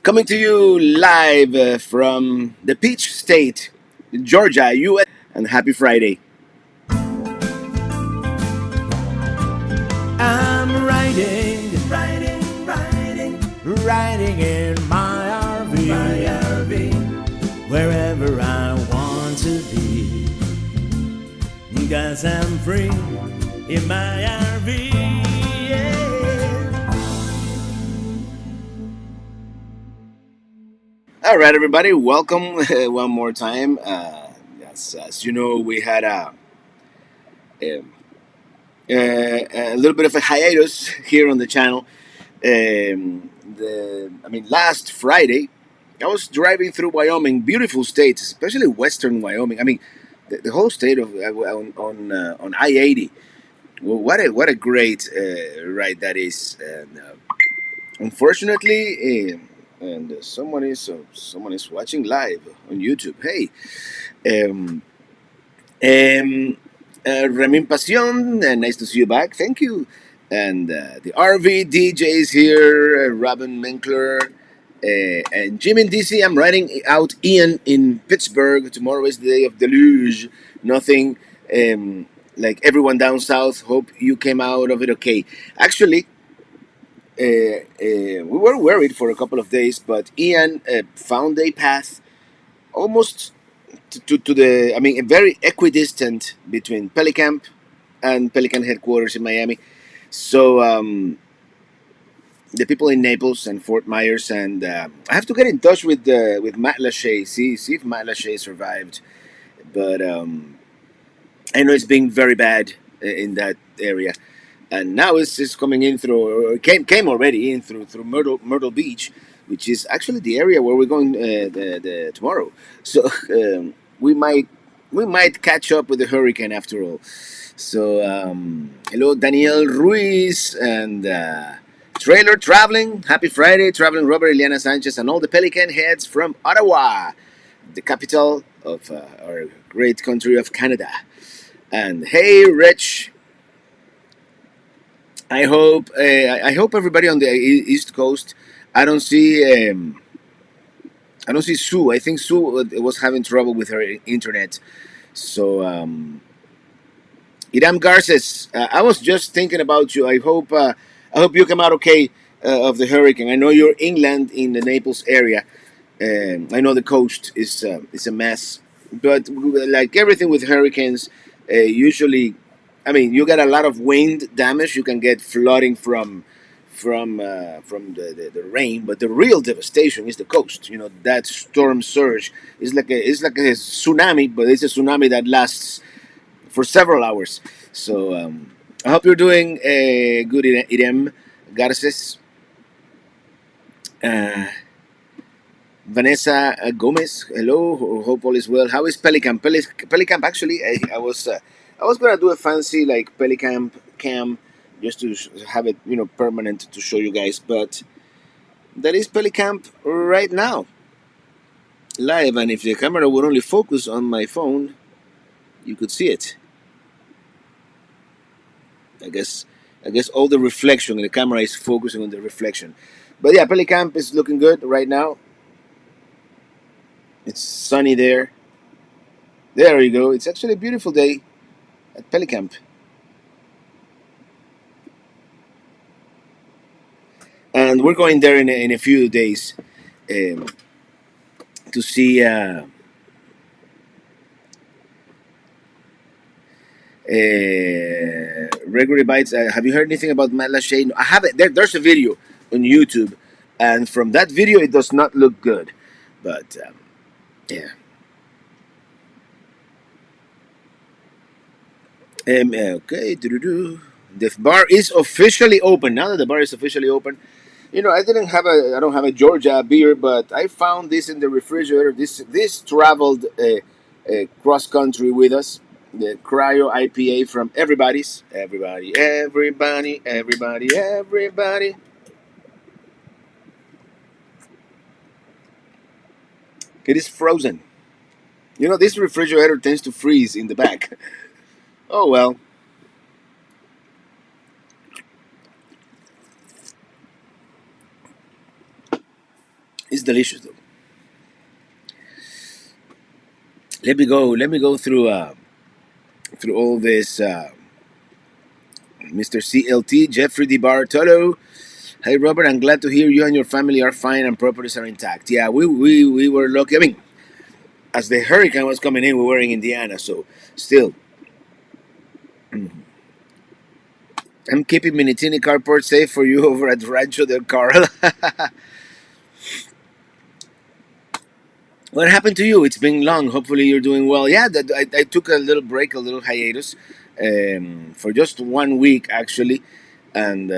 Coming to you live from the Peach State, Georgia, USA. And happy Friday. I'm riding in my RV, wherever I want to be. 'Cause I'm free in my RV. Yeah. All right, everybody, welcome one more time. Yes, as you know, we had um, a little bit of a hiatus here on the channel. Last Friday, I was driving through Wyoming, beautiful state, especially western Wyoming. The whole state of on I-80. Well, what a great ride that is. And unfortunately, and someone is watching live on YouTube. Hey, um, um, Remin Pasión, nice to see you back. Thank you. And the RV DJ is here, Robin Menkler. And Jim in DC, I'm writing out Ian in Pittsburgh. Tomorrow is the day of deluge. Nothing like everyone down south. Hope you came out of it okay. Actually, we were worried for a couple of days, but Ian found a path almost to the, very equidistant between Pelicamp and Pelican headquarters in Miami. So the people in Naples and Fort Myers, and I have to get in touch with Matt Lachey, see if Matt Lachey survived. But I know it's been very bad in that area, and now it's coming in through, or came already in through Myrtle Beach, which is actually the area where we're going the tomorrow. So we might catch up with the hurricane after all. So hello, Daniel Ruiz and Trailer Traveling. Happy Friday, Traveling Robert, Eliana Sanchez, and all the Pelican heads from Ottawa, the capital of our great country of Canada. And hey, Rich, I hope everybody on the East Coast. I don't see I don't see Sue. I think Sue was having trouble with her internet. So Idam Garces, I was just thinking about you. I hope you come out okay of the hurricane. I know you're England in the Naples area. I know the coast is a mess, but like everything with hurricanes, usually, you get a lot of wind damage. You can get flooding from the rain, but the real devastation is the coast. You know that storm surge is like a tsunami, but it's a tsunami that lasts for several hours. So I hope you're doing good, Irem Garces. Uh, Vanessa Gomez, hello. Hope all is well. How is Pelicamp? Pelicamp, actually, I was gonna do a fancy like Pelicamp cam just to have it, permanent to show you guys. But that is Pelicamp right now, live. And if the camera would only focus on my phone, you could see it. I guess, I guess all the reflection, the camera is focusing on the reflection. But yeah, Pelicamp is looking good right now. It's sunny there. There you go. It's actually a beautiful day at Pelicamp. And we're going there in a few days um, to see Gregory Bites. Have you heard anything about Matt Lachey? No, I haven't. There's a video on YouTube, and from that video, it does not look good. But yeah. Okay. Doo-doo-doo. The bar is officially open. Now that the bar is officially open, I don't have a Georgia beer, but I found this in the refrigerator. This traveled cross country with us. The Cryo IPA from everybody. It is frozen. This refrigerator tends to freeze in the back. Oh well. It's delicious though. Let me go through all this. Mr. CLT Jeffrey DiBartolo. Hey Robert, I'm glad to hear you and your family are fine and properties are intact. Yeah, we were lucky. I mean, as the hurricane was coming in, we were in Indiana, so still, I'm keeping Minitini carport safe for you over at Rancho del Carl. What happened to you? It's been long. Hopefully, you're doing well. Yeah, I took a little break, a little hiatus, for just 1 week actually, and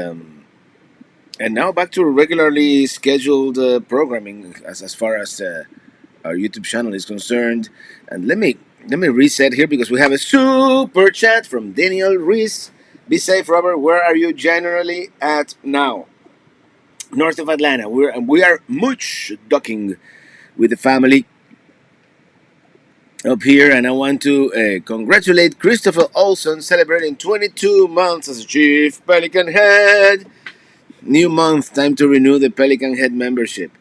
now back to regularly scheduled programming as far as our YouTube channel is concerned. And let me reset here because we have a super chat from Daniel Reese. Be safe, Robert. Where are you generally at now? North of Atlanta. We are much ducking with the family up here, and I want to congratulate Christopher Olson celebrating 22 months as a chief Pelican head. New month, time to renew the Pelican head membership.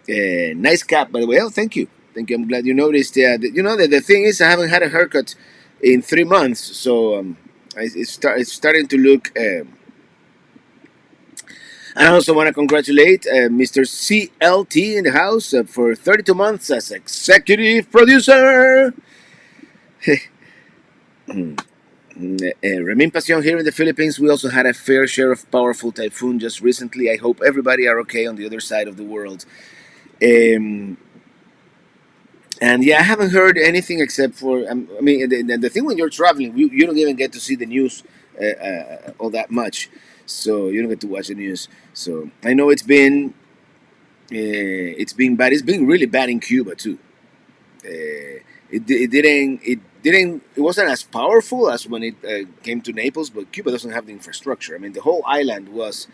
Nice cap, by the way. Oh, thank you. Thank you. I'm glad you noticed. Yeah, the thing is, I haven't had a haircut in 3 months, so it's starting to look. I also want to congratulate Mr. CLT in the house for 32 months as executive producer. Remin Passion here in the Philippines. We also had a fair share of powerful typhoon just recently. I hope everybody are okay on the other side of the world. Um, And yeah, I haven't heard anything except for I mean the thing when you're traveling, you don't even get to see the news all that much, so you don't get to watch the news. So I know it's been bad. It's been really bad in Cuba too. It wasn't as powerful as when it came to Naples, but Cuba doesn't have the infrastructure. I mean, the whole island was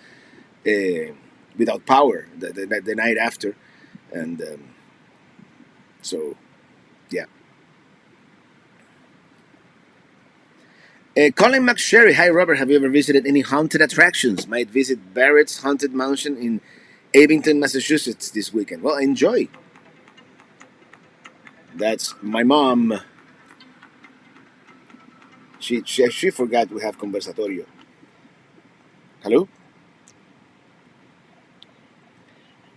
uh, without power the night after, and so yeah. Colin McSherry, hi Robert. Have you ever visited any haunted attractions? Might visit Barrett's Haunted Mansion in Abington, Massachusetts this weekend. Well, enjoy. That's my mom. She forgot we have conversatorio. Hello.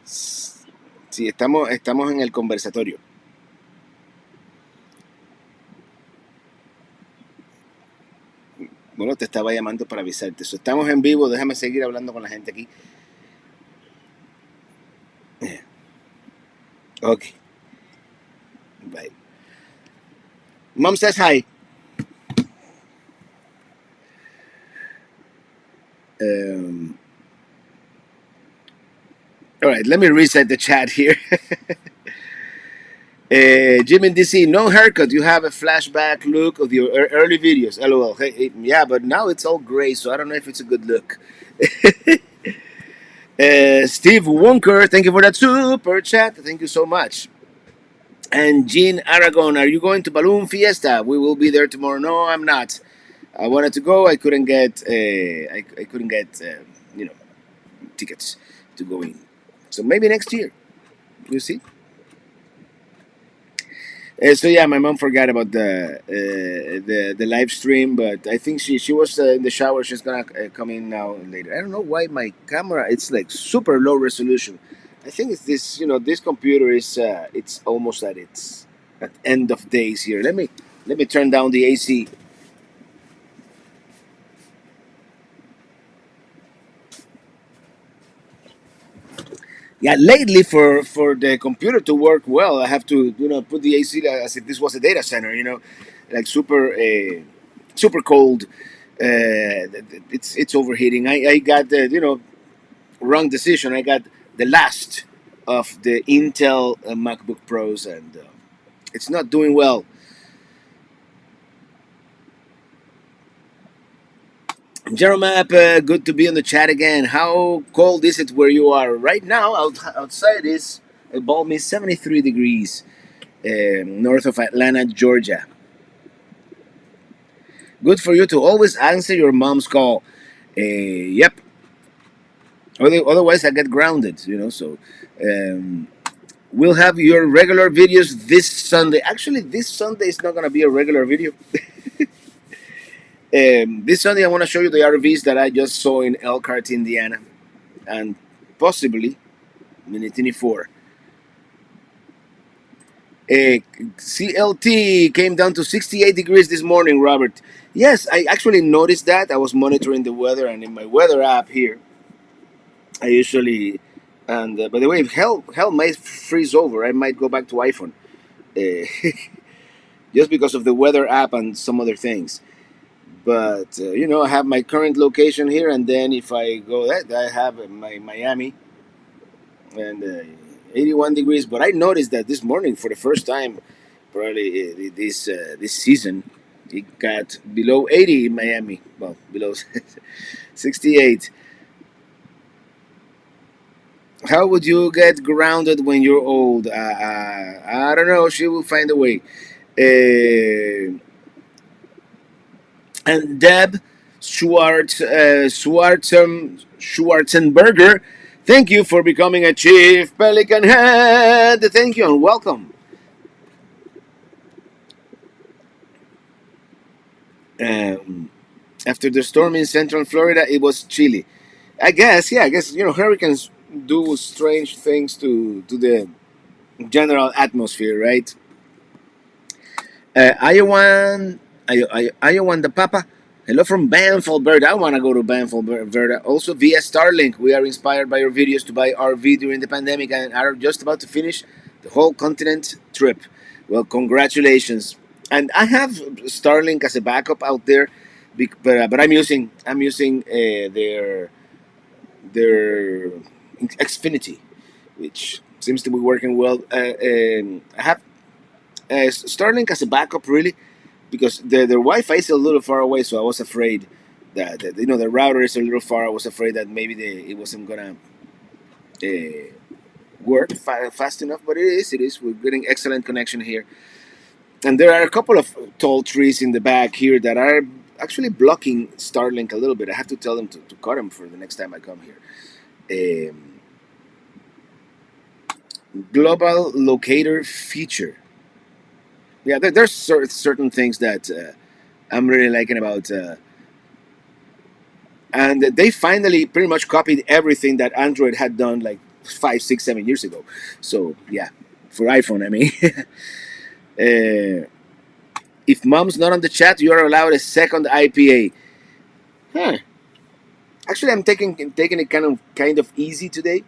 Sí, estamos en el conversatorio. Bueno, te estaba llamando para avisarte. So, estamos en vivo. Déjame seguir hablando con la gente aquí. Okay. Bye. Mom says hi. Um, all right, let me reset the chat here. Jim in DC, no haircut. You have a flashback look of your early videos. LOL. Hey, yeah, but now it's all gray, so I don't know if it's a good look. Steve Wonker, thank you for that super chat. Thank you so much. And Jean Aragon, are you going to Balloon Fiesta? We will be there tomorrow. No, I'm not. I wanted to go. I couldn't get. I couldn't get. Tickets to go in. So maybe next year. We'll see. So yeah, my mom forgot about the live stream, but I think she was in the shower. She's gonna come in now and later. I don't know why my camera it's like super low resolution. I think it's this this computer is it's almost at end of days here. Let me turn down the AC. Yeah, lately for the computer to work well, I have to put the AC as if this was a data center. Like super cold. It's overheating. I got the wrong decision. I got the last of the Intel MacBook Pros, and it's not doing well. Jeromap, good to be on the chat again. How cold is it where you are right now? Outside is a balmy 73 degrees north of Atlanta, Georgia. Good for you to always answer your mom's call. Yep. Otherwise, I get grounded. So um, we'll have your regular videos this Sunday. Actually, this Sunday is not gonna be a regular video. This Sunday, I want to show you the RVs that I just saw in Elkhart, Indiana, and possibly Minitini IV. CLT came down to 68 degrees this morning, Robert. Yes, I actually noticed that. I was monitoring the weather, and in my weather app here, I usually. And by the way, if hell might freeze over, I might go back to iPhone, uh, just because of the weather app and some other things. But I have my current location here, and then if I go that, I have my Miami and 81 degrees. But I noticed that this morning, for the first time, probably this season, it got below 80 in Miami. Well, below 68. How would you get grounded when you're old? I don't know. She will find a way. Uh, and Deb Schwarzenberger, thank you for becoming a Chief Pelican Head. Thank you and welcome. Um, After the storm in Central Florida, it was chilly. I guess, yeah. I guess hurricanes do strange things to the general atmosphere, right? Iowan, Iowan the Papa. Hello from Banff, Alberta. I want to go to Banff, Alberta. Also via Starlink, we are inspired by your videos to buy RV during the pandemic and are just about to finish the whole continent trip. Well, congratulations! And I have Starlink as a backup out there, but I'm using their Xfinity, which seems to be working well. I have Starlink as a backup, really, because their Wi-Fi is a little far away. So I was afraid that the router is a little far. I was afraid that maybe it wasn't gonna uh, work fast enough, but it is. It is. We're getting excellent connection here, and there are a couple of tall trees in the back here that are actually blocking Starlink a little bit. I have to tell them to cut them for the next time I come here. Global locator feature. Yeah, there's certain things that I'm really liking about, and they finally pretty much copied everything that Android had done like 5, 6, 7 years ago. So yeah, for iPhone, I mean, if mom's not on the chat, you are allowed a second IPA. Huh? Actually, I'm taking it kind of easy today.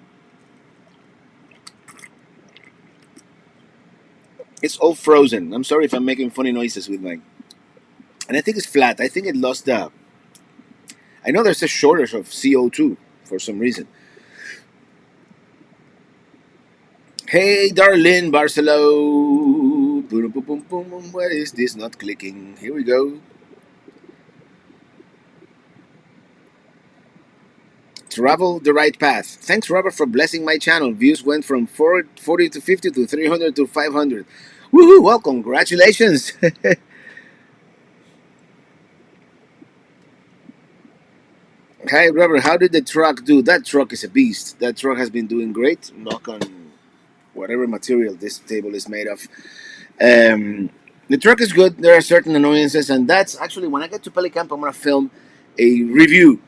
It's all frozen. I'm sorry if I'm making funny noises with mine. And I think it's flat. I think it lost the. I know there's a shortage of CO2 for some reason. Hey, Darlene Barcelo. Boom, boom, boom, boom, boom. Why is this not clicking? Here we go. Travel the right path. Thanks, Robert, for blessing my channel. Views went from 40 to 50 to 300 to 500. Woohoo! Well, congratulations. Hi, Robert. How did the truck do? That truck is a beast. That truck has been doing great. Knock on whatever material this table is made of. The truck is good. There are certain annoyances, and that's actually when I get to Pelicamp, I'm gonna film a review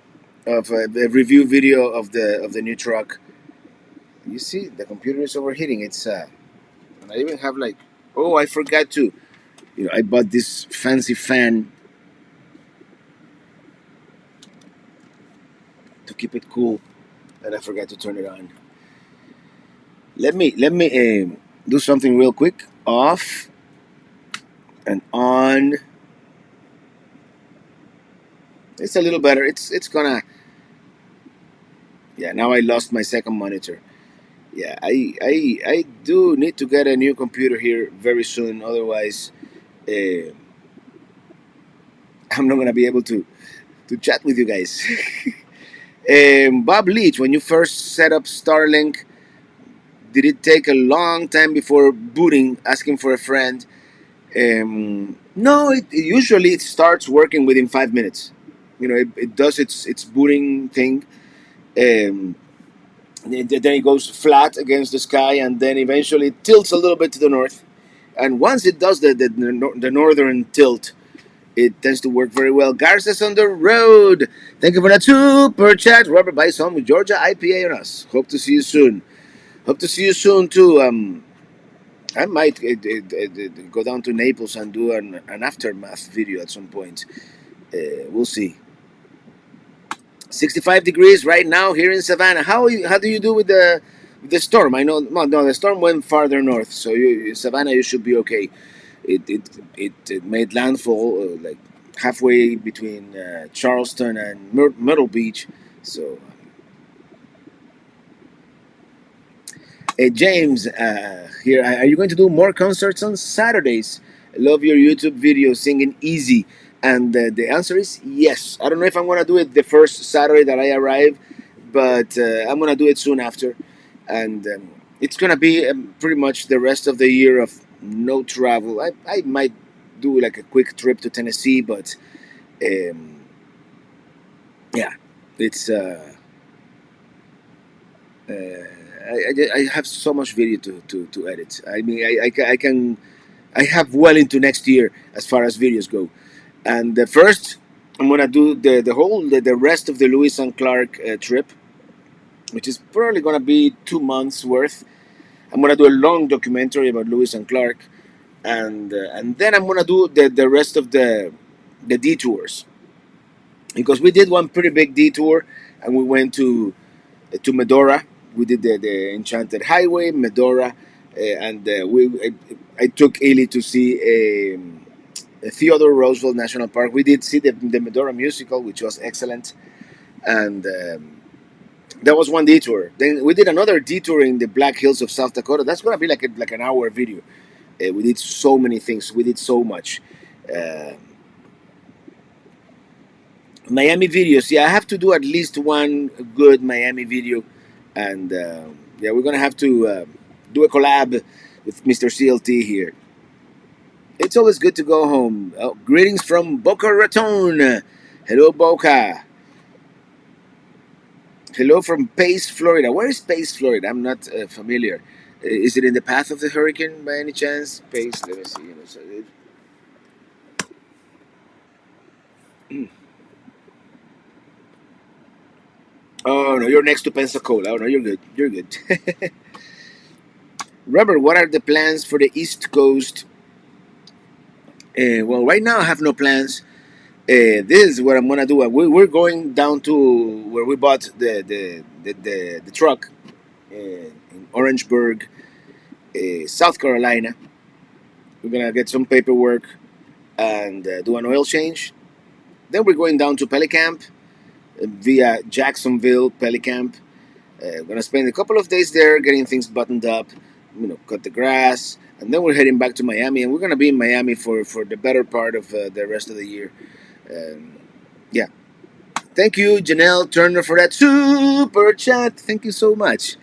of a review video of the new truck. You see, the computer is overheating. It's and I even have like, oh, I forgot to, I bought this fancy fan to keep it cool, and I forgot to turn it on. Let me do something real quick. Off and on. It's a little better. It's gonna. Yeah, now I lost my second monitor. Yeah, I do need to get a new computer here very soon. Otherwise, uh, I'm not gonna be able to chat with you guys. Bob Leach, when you first set up Starlink, did it take a long time before booting, asking for a friend? No, usually it starts working within 5 minutes. It does its booting thing. then it goes flat against the sky, and then eventually tilts a little bit to the north. And once it does the northern tilt, it tends to work very well. Garza's on the road. Thank you for that super chat. Robert buys home with Georgia IPA on us. Hope to see you soon. Hope to see you soon too. I might go down to Naples and do an aftermath video at some point. We'll see. 65 degrees right now here in Savannah. How do you do with the storm? I know, well, no, the storm went farther north, so Savannah, you should be okay. It made landfall like halfway between Charleston and Myrtle Beach. So, James, here, are you going to do more concerts on Saturdays? I love your YouTube video singing Easy. And the answer is yes. I don't know if I'm going to do it the first Saturday that I arrive, but I'm going to do it soon after. And it's going to be pretty much the rest of the year of no travel. I might do like a quick trip to Tennessee, but um, yeah, it's. I have so much video to edit. I mean, I can. I have well into next year as far as videos go. And first, I'm gonna do the rest of the Lewis and Clark trip, which is probably gonna be 2 months worth. I'm gonna do a long documentary about Lewis and Clark, and then I'm gonna do the rest of the detours, because we did one pretty big detour, and we went to Medora. We did the Enchanted Highway, Medora, and I took Eli to see Theodore Roosevelt National Park. We did see the Medora musical, which was excellent, and that was one detour. Then we did another detour in the Black Hills of South Dakota. That's gonna be like an hour video. We did so many things. We did so much. Uh, Miami videos. Yeah, I have to do at least one good Miami video, and yeah, we're gonna have to do a collab with Mr. CLT here. It's always good to go home. Oh, greetings from Boca Raton. Hello, Boca. Hello from Pace, Florida. Where is Pace, Florida? I'm not familiar. Is it in the path of the hurricane by any chance? Pace, let me see. Oh no, you're next to Pensacola. Oh no, you're good. You're good. Robert, what are the plans for the East Coast? Well, right now I have no plans. This is what I'm gonna do. We're going down to where we bought the truck in Orangeburg, South Carolina. We're gonna get some paperwork and do an oil change. Then we're going down to Pelicamp via Jacksonville, Pelicamp. We're gonna spend a couple of days there getting things buttoned up, cut the grass, and then we're heading back to Miami. And we're gonna be in Miami for the better part of the rest of the year. Yeah. Thank you, Janelle Turner, for that super chat. Thank you so much.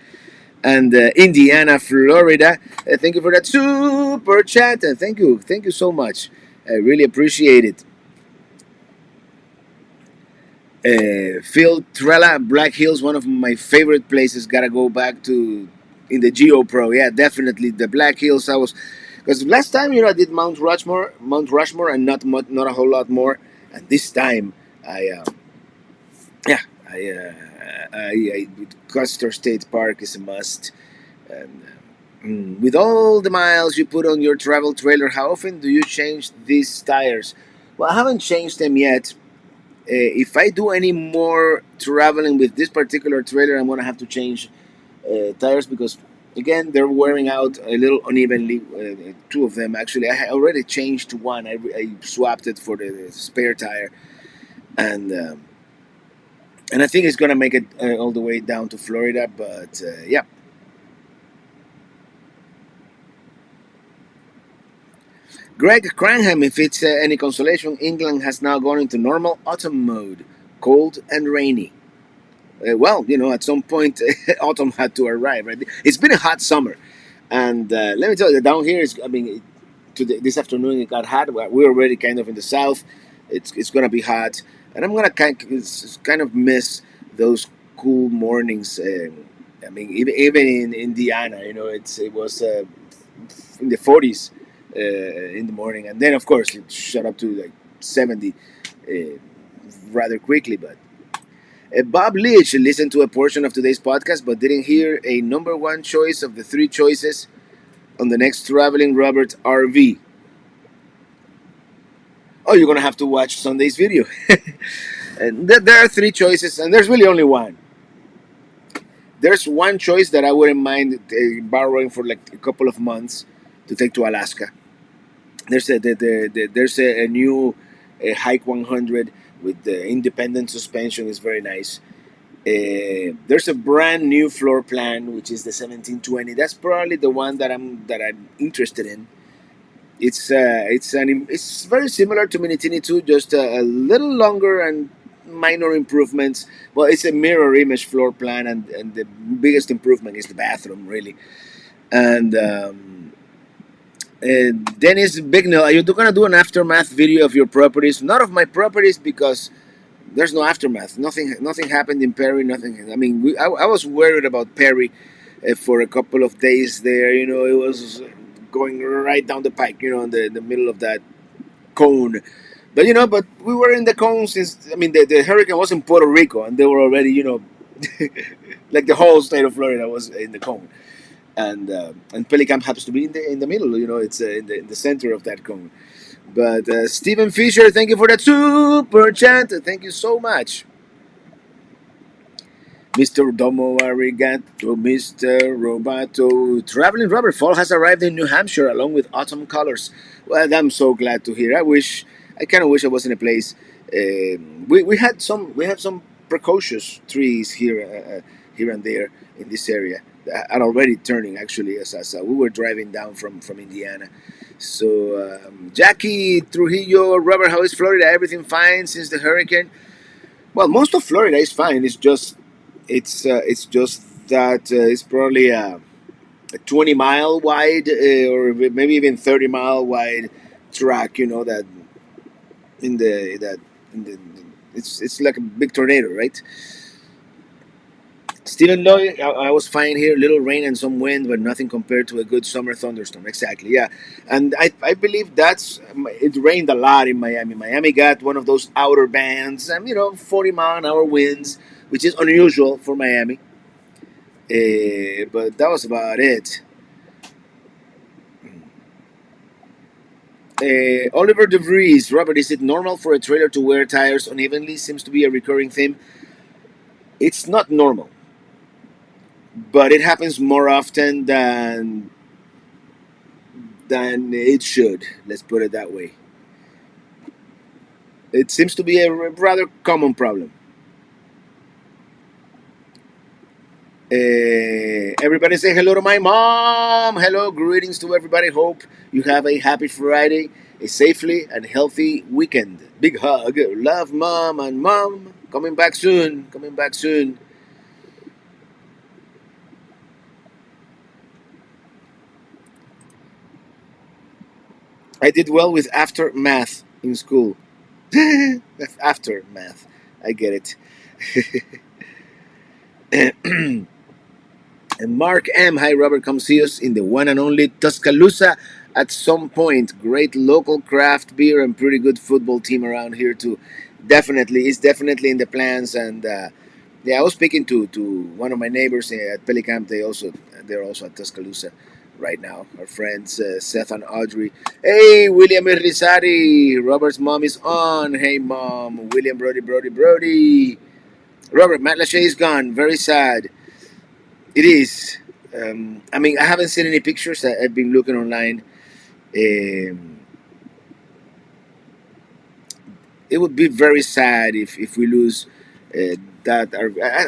And Indiana, Florida, thank you for that super chat. And thank you so much. I really appreciate it. Phil Trella, Black Hills, one of my favorite places. Gotta go back to in the Geo Pro. Yeah, definitely the Black Hills. I was because last time I did Mount Rushmore, and not a whole lot more. And this time yeah, Custer State Park is a must. And with all the miles you put on your travel trailer, how often do you change these tires? Well, I haven't changed them yet. If I do any more traveling with this particular trailer, I'm gonna have to change tires because again they're wearing out a little unevenly. Two of them actually. I already changed one. I swapped it for the spare tire, and and I think it's gonna make it all the way down to Florida. But yeah. Greg Cranham, if it's any consolation, England has now gone into normal autumn mode, cold and rainy. Well, at some point, autumn had to arrive, right? It's been a hot summer, and let me tell you, down here is, I mean, this afternoon it got hot. We're already kind of in the south. It's gonna be hot, and I'm gonna kind of miss those cool mornings. I mean, even in Indiana, it was in the 40s in the morning, and then of course it shot up to like 70 uh, rather quickly. But Bob Leach listened to a portion of today's podcast, but didn't hear a number one choice of the three choices on the next traveling Robert RV. Oh, you're gonna have to watch Sunday's video. And there are three choices, and there's really only one. There's one choice that I wouldn't mind borrowing for like a couple of months to take to Alaska. There's a new Hike 100 with the independent suspension. Is very nice. There's a brand new floor plan, which is the 1720. That's probably the one that I'm interested in. It's very similar to Minitini II, just a little longer and minor improvements. Well, it's a mirror image floor plan, and the biggest improvement is the bathroom, really. And Dennis Bignell, are you gonna do an aftermath video of your properties? Not of my properties because there's no aftermath. Nothing happened in Perry. Nothing. I mean, I was worried about Perry for a couple of days there. It was going right down the pike. In the middle of that cone. But we were in the cone since. I mean, the hurricane was in Puerto Rico, and they were already. Like the whole state of Florida was in the cone, and Pelicamp happens to be in the middle. It's in the center of that cone. But Stephen Fisher, thank you for that super chat. Thank you so much. Mr. Domo Arigato, Mr. Robato. Traveling Robert Fall has arrived in New Hampshire along with autumn colors. Well, I'm so glad to hear. I kind of wish I was in a place. We have some precocious trees here and there in this area that are already turning actually as we were driving down from Indiana. So Jackie Trujillo, Robert, how is Florida? Everything fine since the hurricane? Well, most of Florida is fine. It's just that it's probably a 20-mile wide or maybe even 30-mile wide track. That in the that in the it's like a big tornado, right? Stephen Lloyd, I was fine here. Little rain and some wind, but nothing compared to a good summer thunderstorm. Exactly, yeah. And I believe it rained a lot in Miami. Miami got one of those outer bands, and 40-mile-an-hour winds, which is unusual for Miami. But that was about it. Oliver DeVries, Robert, is it normal for a trailer to wear tires unevenly? Seems to be a recurring theme. It's not normal, but it happens more often than it should. Let's put it that way. It seems to be a rather common problem. Everybody say hello to my mom. Hello, greetings to everybody. Hope you have a happy Friday, a safely and healthy weekend. Big hug. Love, mom, and mom. Coming back soon. Coming back soon. I did well with after math in school. After math. I get it. And Mark M. Hi, Robert. Come see us in the one and only Tuscaloosa at some point. Great local craft beer and pretty good football team around here too. Definitely, it's definitely in the plans. And yeah, I was speaking to one of my neighbors at Pelicamp. They're also at Tuscaloosa right now. Our friends Seth and Audrey. Hey, William Irizarry. Robert's mom is on. Hey, mom. William Brody. Robert, Matt Lachey is gone. Very sad. It is. I mean, I haven't seen any pictures. I've been looking online. Um, it would be very sad if we lose that.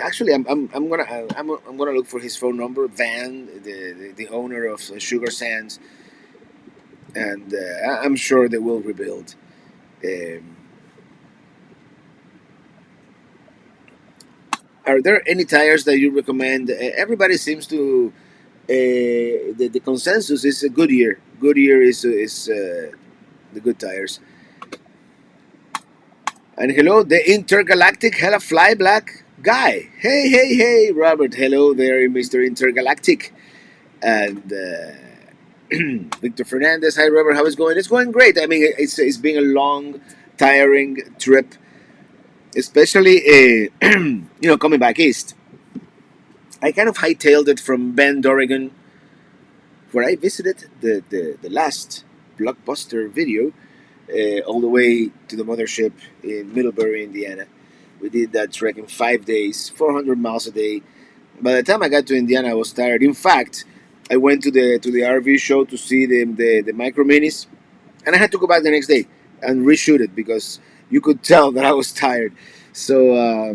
Actually, I'm gonna look for his phone number. Van, the owner of Sugar Sands, and I'm sure they will rebuild. Um, are there any tires that you recommend? Everybody seems to. The consensus is a Goodyear. Goodyear is the good tires. And hello, the intergalactic hella fly black. Guy. Hey, hey, hey, Robert. Hello there, Mr. Intergalactic. And Victor Fernandez. Hi, Robert. How is it going? It's going great. I mean, it's been a long, tiring trip, especially coming back east. I kind of hightailed it from Bend, Oregon, where I visited the last blockbuster video, all the way to the mothership in Middlebury, Indiana. We did that trek in 5 days, 400 miles a day. By the time I got to Indiana, I was tired. In fact, I went to the RV show to see the micro minis, and I had to go back the next day and reshoot it because you could tell that I was tired. So,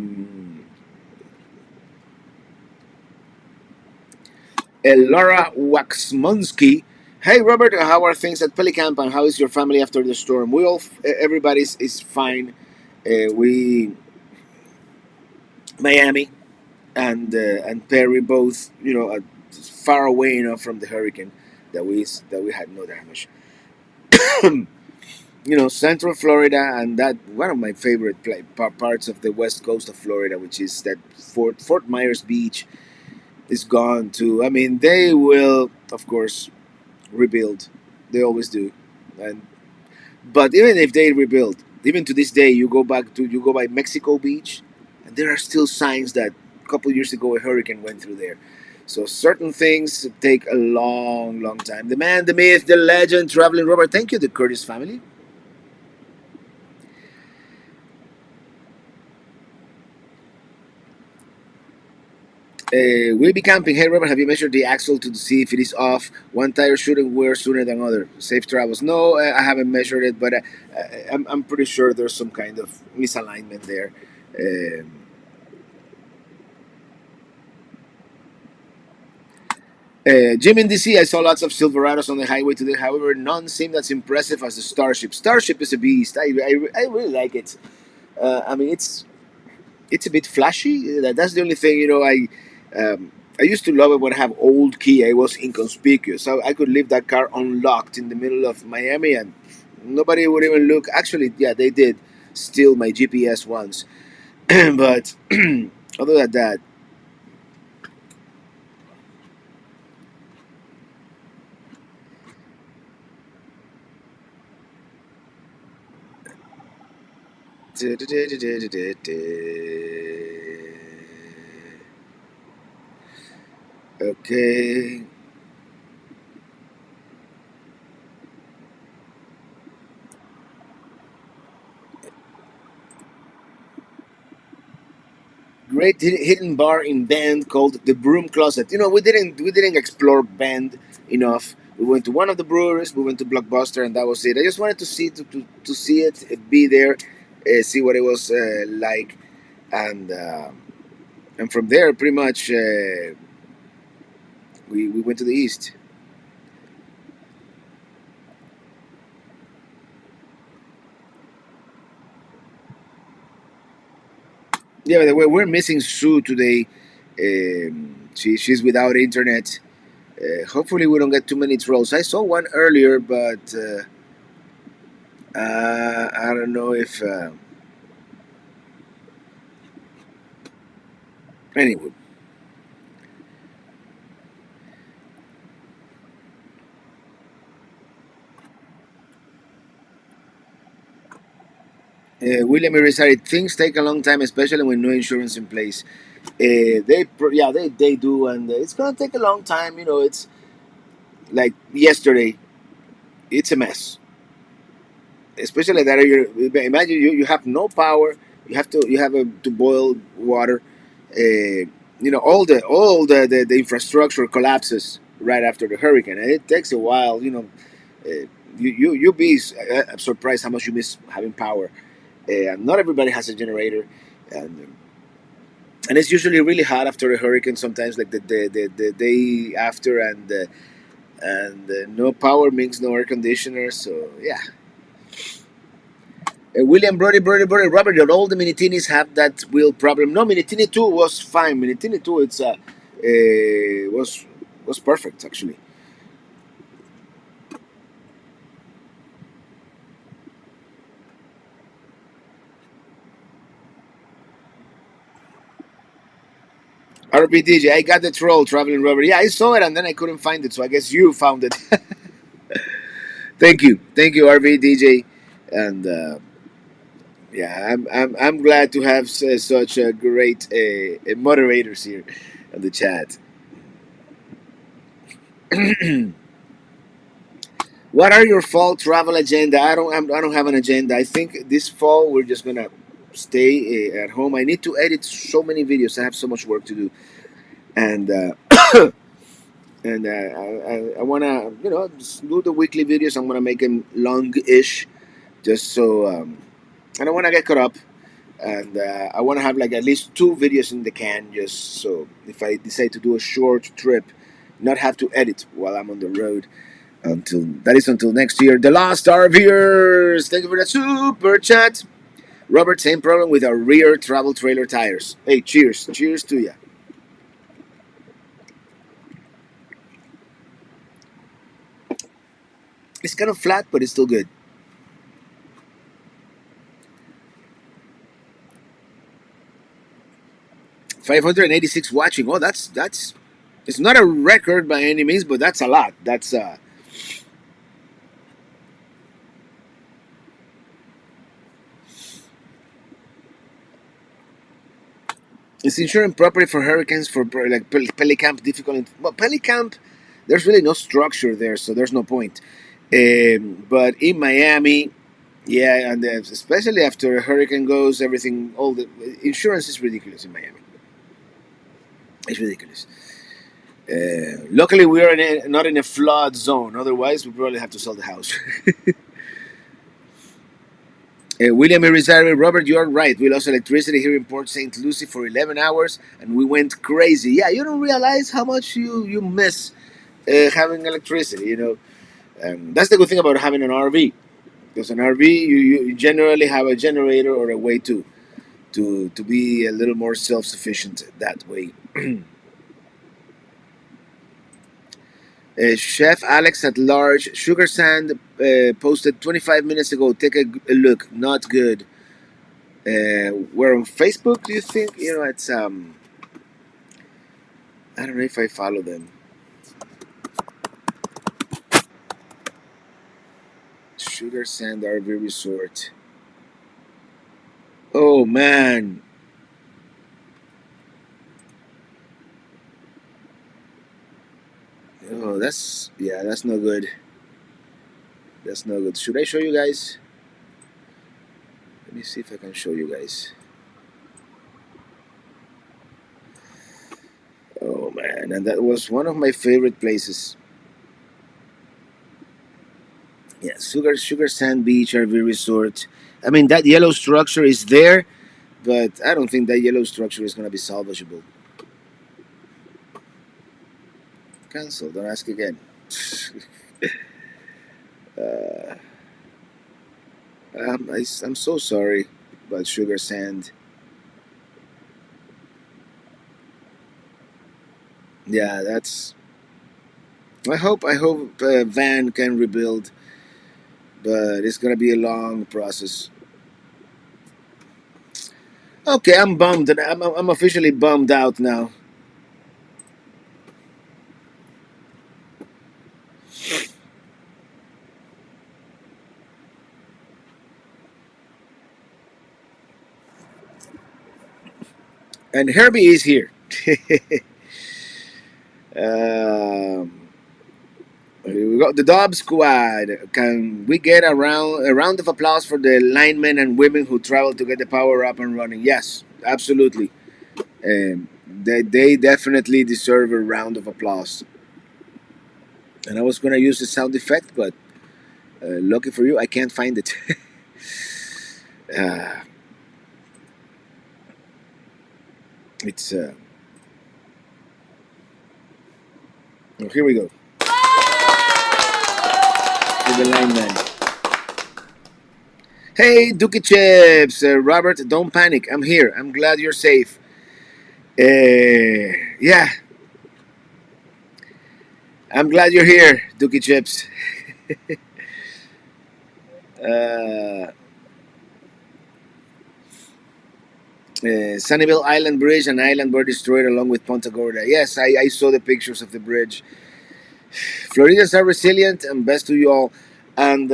Laura Waxmonsky. Hey Robert, how are things at Pelicamp and how is your family after the storm? We all, everybody's is fine. We Miami and Perry both, far away enough from the hurricane that we had no damage. Central Florida and that one of my favorite parts of the west coast of Florida, which is that Fort Myers Beach, is gone too. I mean, they will, of course, rebuild. They always do, and but even if they rebuild, even to this day, you go by Mexico Beach, and there are still signs that a couple years ago a hurricane went through there. So certain things take a long, long time. The man, the myth, the legend, traveling Robert. Thank you, the Curtis family. We'll be camping. Hey, Robert, have you measured the axle to see if it is off? One tire shouldn't wear sooner than other. Safe travels. No, I haven't measured it, but I'm pretty sure there's some kind of misalignment there. Um, Jim in DC, I saw lots of Silverados on the highway today. However, none seem as impressive as the Starship. Starship is a beast. I really like it. I mean, it's a bit flashy. That's the only thing. I used to love it when I have old key. I was inconspicuous. So I could leave that car unlocked in the middle of Miami and nobody would even look. Actually, yeah, they did steal my GPS once. But other than that, okay. Great hidden bar in Bend called the Broom Closet. We didn't explore Bend enough. We went to one of the breweries, we went to Blockbuster, and that was it. I just wanted to see to see it, be there, see what it was like, and and from there, pretty much, we went to the east. Yeah, by the way, we're missing Sue today. She's without internet. Hopefully, we don't get too many trolls. I saw one earlier, but I don't know if. Anyway, William Irizarry, things take a long time, especially when no insurance in place. Yeah, they do, and it's gonna take a long time. It's like yesterday. It's a mess, especially that you imagine you have no power. You have to boil water. All the infrastructure collapses right after the hurricane, and it takes a while. You'll be surprised how much you miss having power. Not everybody has a generator, and and it's usually really hot after a hurricane. Sometimes, like the day after, and no power means no air conditioner. So yeah. William Brody, Robert, that all the Minitinis have that wheel problem. No, Minitini II was fine. Minitini II, was perfect actually. RBDJ, I got the troll traveling rubber. Yeah, I saw it and then I couldn't find it, so I guess you found it. Thank you, RBDJ, and yeah, I'm glad to have such a great moderators here in the chat. What are your fall travel agenda? I don't have an agenda. I think this fall we're just gonna stay at home. I need to edit so many videos. I have so much work to do, and I wanna just do the weekly videos. I'm gonna make them long-ish, just so and I wanna get caught up. And I want to have like at least two videos in the can, just so if I decide to do a short trip, not have to edit while I'm on the road. Until next year. The Lost RVers, thank you for the super chat. Robert, same problem with our rear travel trailer tires. Hey, cheers to ya. It's kind of flat, but it's still good. 586 watching. Oh, that's. It's not a record by any means, but that's a lot. That's Is insuring property for hurricanes for like Pelicamp difficult? Well, Pelicamp, there's really no structure there, so there's no point. But in Miami, yeah, and especially after a hurricane goes, everything, all the insurance is ridiculous in Miami. It's ridiculous. Luckily, we are not in a flood zone. Otherwise, we probably have to sell the house. William Irizarry, Robert, you are right. We lost electricity here in Port St. Lucie for 11 hours, and we went crazy. Yeah, you don't realize how much you miss having electricity. That's the good thing about having an RV. Because an RV, you generally have a generator or a way to be a little more self sufficient that way. Chef Alex at large, Sugar Sand posted 25 minutes ago. Take a look. Not good. We're on Facebook. Do you think? It's I don't know if I follow them. Sugar Sand RV Resort. Oh man. Oh, that's no good. That's no good. Should I show you guys? Let me see if I can show you guys. Oh man, and that was one of my favorite places. Yeah, Sugar Sand Beach RV Resort. I mean, that yellow structure is there, but I don't think that yellow structure is gonna be salvageable. Cancel. Don't ask again. uh, I'm so sorry about Sugar Sand. Yeah, that's. I hope Van can rebuild, but it's gonna be a long process. Okay, I'm bummed. I'm officially bummed out now. And Herbie is here. um, we got the Dob Squad. Can we get a round of applause for the linemen and women who traveled to get the power up and running? Yes, absolutely. They definitely deserve a round of applause. And I was gonna use the sound effect, but lucky for you, I can't find it. uh, it's oh, here we go. To the lineman. Hey, Dookie Chips, Robert, don't panic. I'm here. I'm glad you're safe. Yeah, I'm glad you're here, Dookie Chips. Uh, Sunnyvale Island Bridge and island were destroyed along with Punta Gorda. Yes, I saw the pictures of the bridge. Floridians are resilient and best to you all. And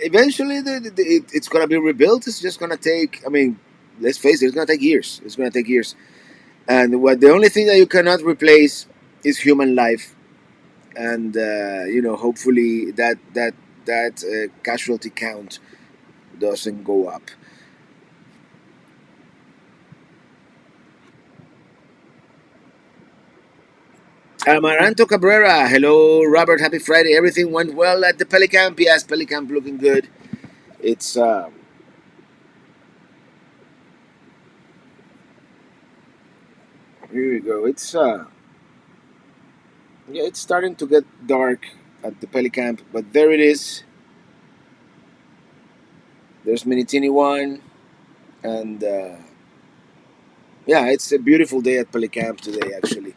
eventually it's going to be rebuilt. It's just going to take, I mean, let's face it, it's going to take years. It's going to take years. And what the only thing that you cannot replace is human life. And, hopefully that casualty count doesn't go up. Amaranto Cabrera, hello Robert, happy Friday. Everything went well at the Pelicamp. Yes, Pelicamp looking good. It's here we go. It's starting to get dark at the Pelicamp, but there it is. There's Minitini I, and yeah, it's a beautiful day at Pelicamp today. Actually,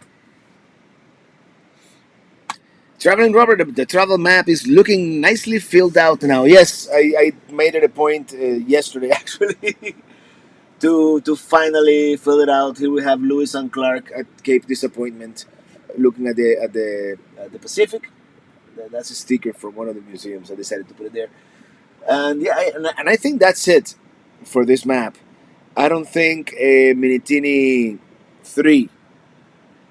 traveling Robert, the travel map is looking nicely filled out now. Yes, I made it a point yesterday actually to finally fill it out. Here we have Lewis and Clark at Cape Disappointment, looking at the Pacific. That's a sticker from one of the museums. I decided to put it there, and yeah, and I think that's it for this map. I don't think Minitini III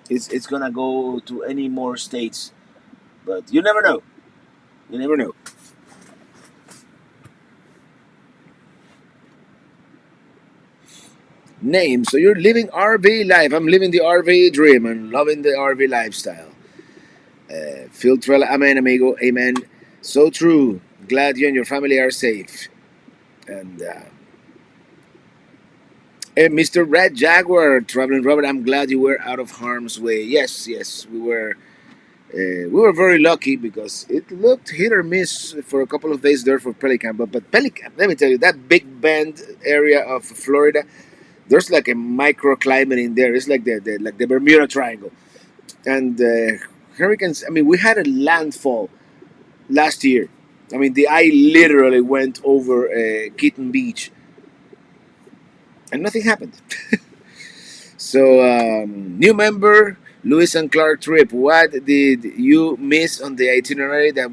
is gonna go to any more states, but you never know. You never know. Name. So you're living RV life. I'm living the RV dream and loving the RV lifestyle. Phil Trella, amen, amigo, amen. So true. Glad you and your family are safe. And Mr. Red Jaguar, traveling Robert, I'm glad you were out of harm's way. Yes, yes, we were. We were very lucky because it looked hit or miss for a couple of days there for Pelicamp. But Pelicamp, let me tell you, that Big Bend area of Florida, there's like a microclimate in there. It's like the Bermuda Triangle. And hurricanes. I mean, we had a landfall last year. I mean, the eye literally went over Keaton Beach, and nothing happened. So, new member Lewis and Clark trip. What did you miss on the itinerary that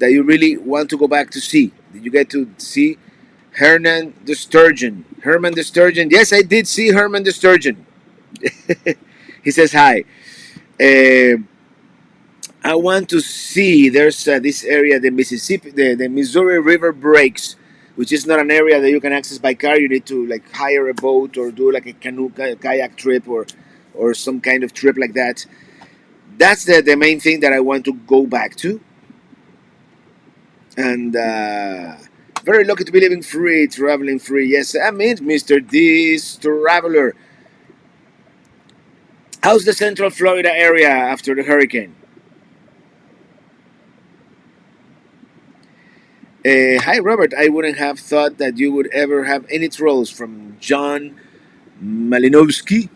you really want to go back to see? Did you get to see Hernan the Sturgeon? Herman the Sturgeon. Yes, I did see Herman the Sturgeon. He says hi. Uh, I want to see. There's this area, the Missouri River breaks, which is not an area that you can access by car. You need to like hire a boat or do like a canoe kayak trip or some kind of trip like that. That's the main thing that I want to go back to. And very lucky to be living free, traveling free. Yes, I mean, Mr. This Traveler. How's the Central Florida area after the hurricane? Hi, Robert. I wouldn't have thought that you would ever have any trolls from John Malinowski.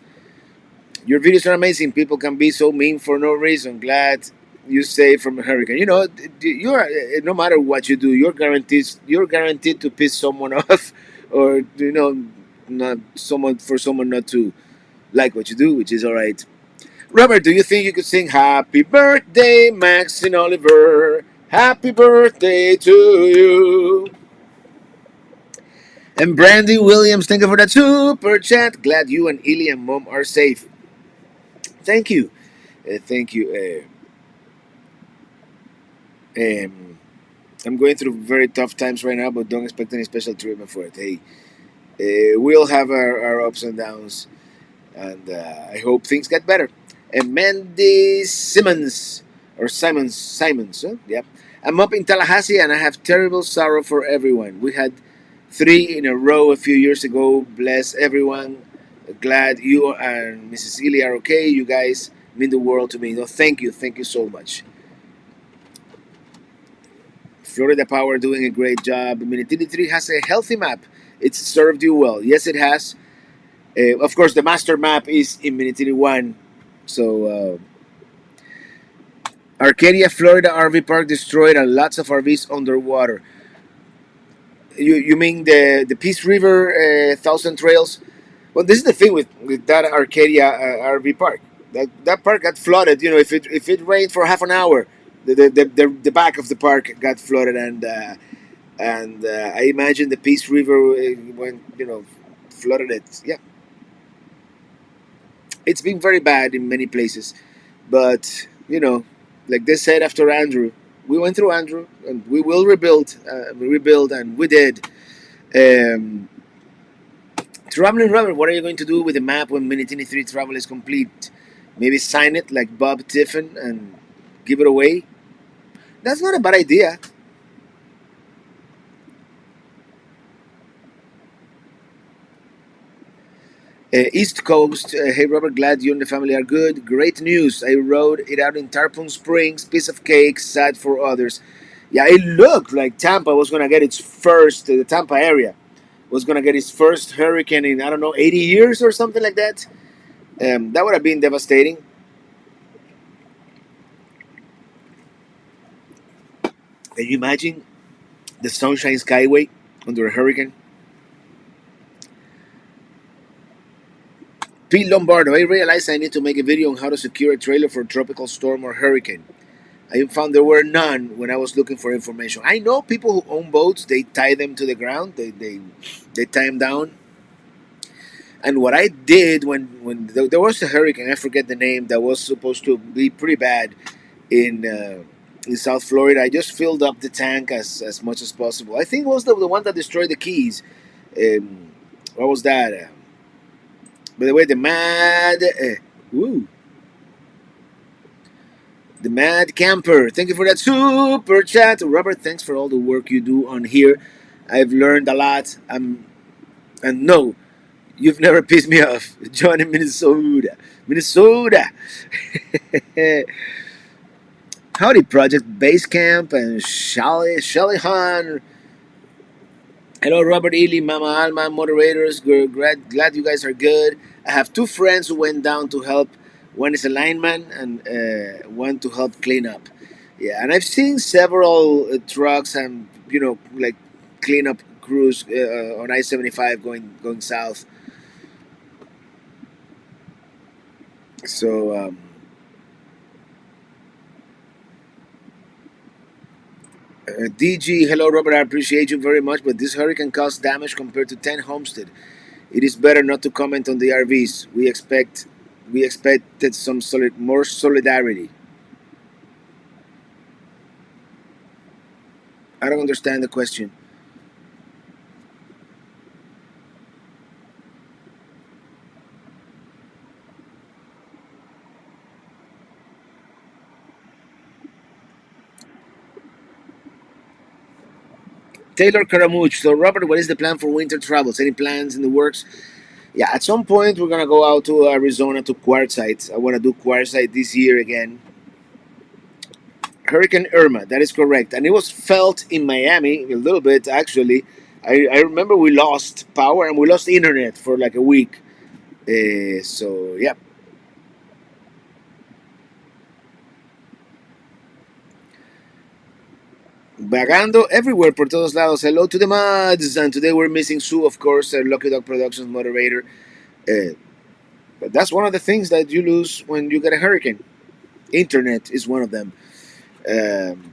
Your videos are amazing. People can be so mean for no reason. Glad you say from a hurricane. You know, you're no matter what you do, you're guaranteed to piss someone off, or not someone not to like what you do, which is all right. Robert, do you think you could sing "Happy Birthday, Max and Oliver"? Happy birthday to you. And Brandy Williams, thank you for that super chat. Glad you and Illy and Mom are safe. Thank you. Thank you. Um, I'm going through very tough times right now, but don't expect any special treatment for it. Hey, we'll have our ups and downs, and I hope things get better. And Mandy Simmons, or Simons, huh? Yep. I'm up in Tallahassee, and I have terrible sorrow for everyone. We had three in a row a few years ago. Bless everyone. Glad you and Mrs. Ely are okay. You guys mean the world to me. No, thank you so much. Florida Power doing a great job. Minitini III has a healthy map. It's served you well. Yes, it has. Of course, the master map is in Minitini I. So, Arcadia, Florida RV park destroyed and lots of RVs underwater. You mean the Peace River Thousand Trails? Well, this is the thing with that Arcadia RV park. That park got flooded. If it rained for half an hour, the back of the park got flooded, and I imagine the Peace River went flooded it. Yeah, it's been very bad in many places, but like they said after Andrew, we went through Andrew, and we will rebuild, and we did. Um, Traveling Robert, what are you going to do with the map when Minitini III travel is complete? Maybe sign it like Bob Tiffin and give it away? That's not a bad idea. East Coast, hey Robert, glad you and the family are good. Great news. I rode it out in Tarpon Springs, piece of cake, sad for others. Yeah, it looked like Tampa was going to get its first, the Tampa area was going to get its first hurricane in, I don't know, 80 years or something like that. That would have been devastating. Can you imagine the Sunshine Skyway under a hurricane? Pete Lombardo, I realized I need to make a video on how to secure a trailer for a tropical storm or hurricane. I found there were none when I was looking for information. I know people who own boats, they tie them to the ground, they tie them down. And what I did when there was a hurricane, I forget the name, that was supposed to be pretty bad in South Florida, I just filled up the tank as much as possible. I think it was the one that destroyed the Keys. What was that? By the way, woo, the Mad Camper. Thank you for that super chat, Robert. Thanks for all the work you do on here. I've learned a lot. And no, you've never pissed me off. John in Minnesota, Minnesota. Howdy, Project Base Camp and Shelly Han. Hello, Robert Ely, Mama Alma, moderators. Glad you guys are good. I have two friends who went down to help. One is a lineman and one to help clean up. Yeah, and I've seen several trucks and like cleanup crews on I-75 going south. So DG, hello Robert, I appreciate you very much, but this hurricane caused damage compared to 10 Homestead. It is better not to comment on the RVs. We expected some more solidarity. I don't understand the question. Taylor Caramuch. So Robert, what is the plan for winter travels? Any plans in the works? Yeah, at some point we're gonna go out to Arizona to Quartzsite. I want to do Quartzsite this year again. Hurricane Irma, that is correct, and it was felt in Miami a little bit actually. I remember we lost power and we lost internet for like a week. So yeah. Vagando everywhere por todos lados. Hello to the mods, and today we're missing Sue, of course, Lucky Dog Productions moderator. Uh, but that's one of the things that you lose when you get a hurricane. Internet is one of them. Um,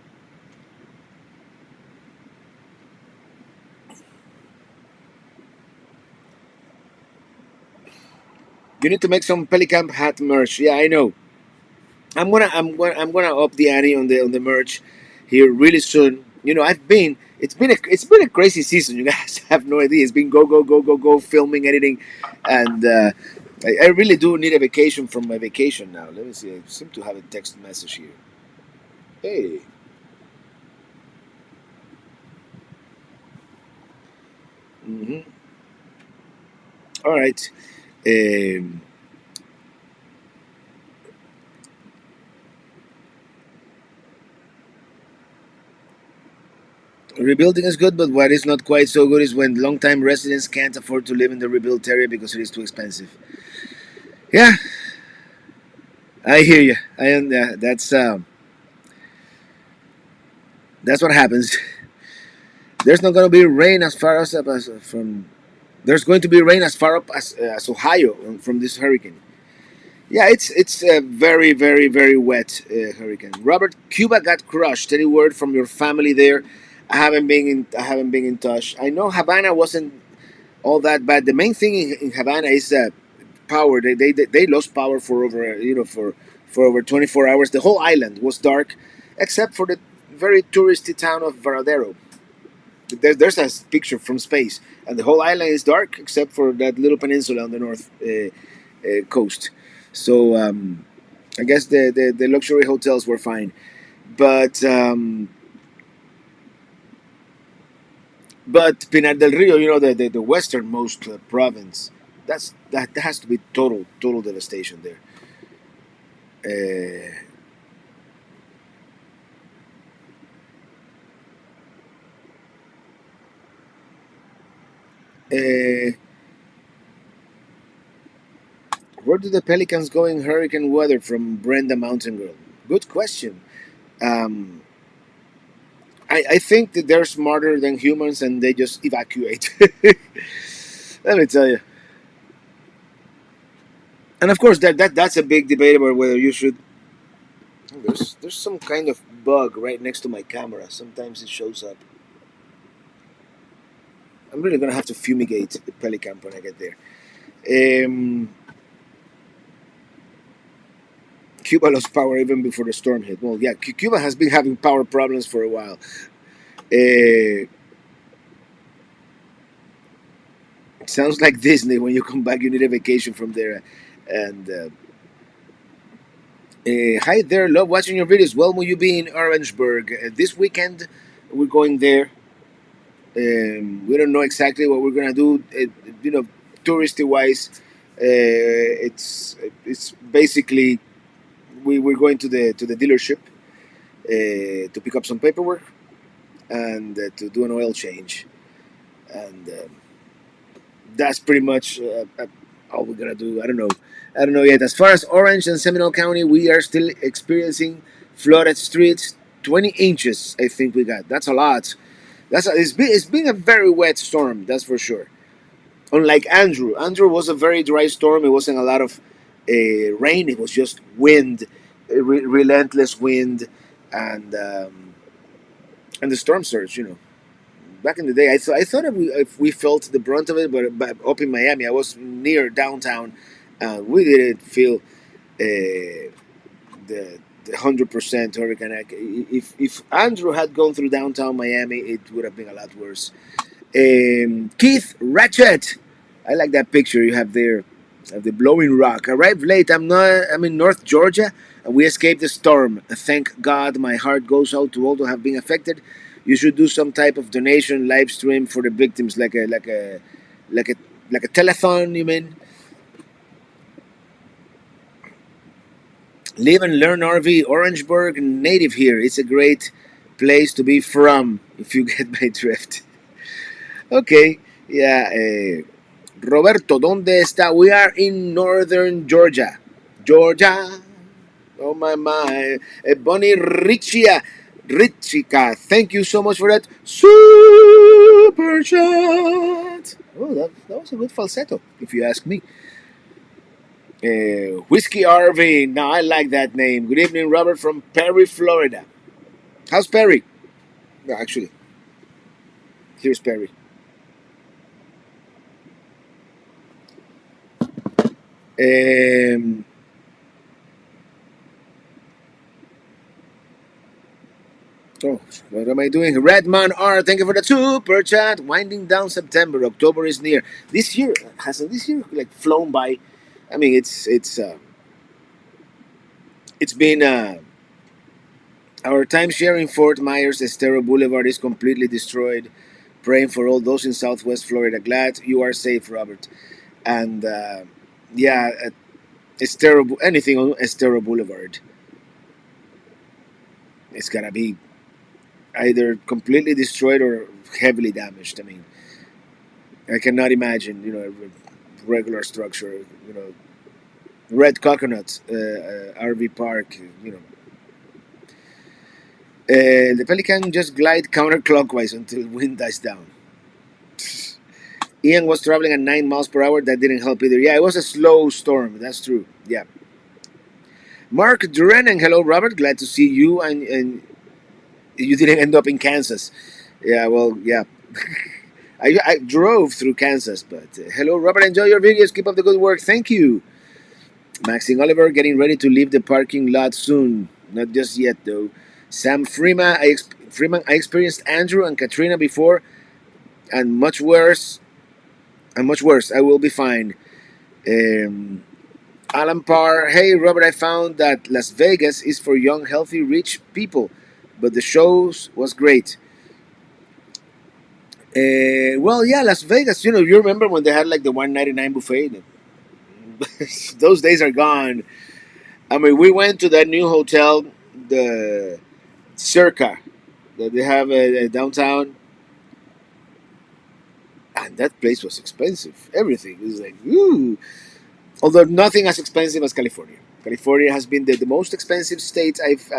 you need to make some Pelicamp hat merch. Yeah, I know. I'm gonna up the ante on the merch here really soon. It's been a crazy season. You guys have no idea. It's been go filming, editing, and I really do need a vacation from my vacation now. Let me see. I seem to have a text message here. Hey. Mm-hmm. All right. Um, Rebuilding is good, but what is not quite so good is when long-time residents can't afford to live in the rebuilt area because it is too expensive. Yeah, I hear you. That's what happens. There's not going to be rain as far as, from. There's going to be rain as far up as Ohio from this hurricane. Yeah, it's a very very wet hurricane. Robert, Cuba got crushed. Any word from your family there? I haven't been in touch. I know Havana wasn't all that bad. The main thing in Havana is power. They lost power for over for over 24 hours. The whole island was dark, except for the very touristy town of Varadero. There's a picture from space, and the whole island is dark except for that little peninsula on the north coast. So I guess the luxury hotels were fine, but Pinar del Rio, the westernmost province, that has to be total devastation there. Uh, uh, where do the pelicans go in hurricane weather? From Brenda Mountain Girl. Good question. Um, I think that they're smarter than humans and they just evacuate. Let me tell you. And of course, that's a big debate about whether you should. There's some kind of bug right next to my camera. Sometimes it shows up. I'm really gonna have to fumigate the Pelicamp when I get there. Um, Cuba lost power even before the storm hit. Well, yeah, Cuba has been having power problems for a while. Uh, it sounds like Disney. When you come back, you need a vacation from there. And hi there, love watching your videos. Well, will you be in Orangeburg this weekend? We're going there. We don't know exactly what we're gonna do. Touristy wise, it's basically we're going to the dealership to pick up some paperwork and to do an oil change, and that's pretty much all we're gonna do. I don't know yet. As far as Orange and Seminole County, we are still experiencing flooded streets. 20 inches, I think we got. That's a lot. It's been a very wet storm, that's for sure. Unlike Andrew, Andrew was a very dry storm. It wasn't a lot of rain. It was just wind, relentless wind, and um, and the storm surge. Back in the day, I thought if we felt the brunt of it, but up in Miami, I was near downtown. We didn't feel the 100% hurricane. If Andrew had gone through downtown Miami, it would have been a lot worse. Keith Ratchet, I like that picture you have there of the blowing rock. Arrived late. I'm in North Georgia, and we escaped the storm. Thank God. My heart goes out to all who have been affected. You should do some type of donation live stream for the victims, like a like a telethon. You mean? Live and learn RV. Orangeburg native here. It's a great place to be from. If you get my drift. Okay. Yeah. Roberto, ¿dónde está? We are in northern Georgia. Georgia. Oh my. Bonnie Richica. Thank you so much for that super chat. Oh, that was a good falsetto, if you ask me. Whiskey RV. Now I like that name. Good evening, Robert from Perry, Florida. How's Perry? No, actually, here's Perry. Um, Oh, what am I doing? Redman R, thank you for the super chat. Winding down September, October is near. This year hasn't this year like flown by? I mean, it's been our timeshare in Fort Myers, Estero Boulevard is completely destroyed. Praying for all those in Southwest Florida. Glad you are safe, Robert. And yeah, Estero, anything on Estero Boulevard, it's gonna be either completely destroyed or heavily damaged. I mean, I cannot imagine, a regular structure, Red Coconut RV Park, The Pelican just glide counterclockwise until wind dies down. Ian was traveling at 9 miles per hour. That didn't help either. Yeah, it was a slow storm. That's true. Yeah. Mark Durenan, hello, Robert. Glad to see you. And you didn't end up in Kansas. Yeah, well, yeah. I drove through Kansas, but hello, Robert. Enjoy your videos. Keep up the good work. Thank you. Maxine Oliver getting ready to leave the parking lot soon. Not just yet, though. Sam Freeman, I experienced Andrew and Katrina before, and much worse. And much worse. I will be fine. Um, Alan Parr, hey Robert, I found that Las Vegas is for young, healthy, rich people, but the shows was great. Well, yeah, Las Vegas. You remember when they had like the 199 buffet? Those days are gone. I mean, we went to that new hotel, the Circa, that they have downtown, and that place was expensive. Everything was like, ooh. Although nothing as expensive as California. California has been the most expensive state I've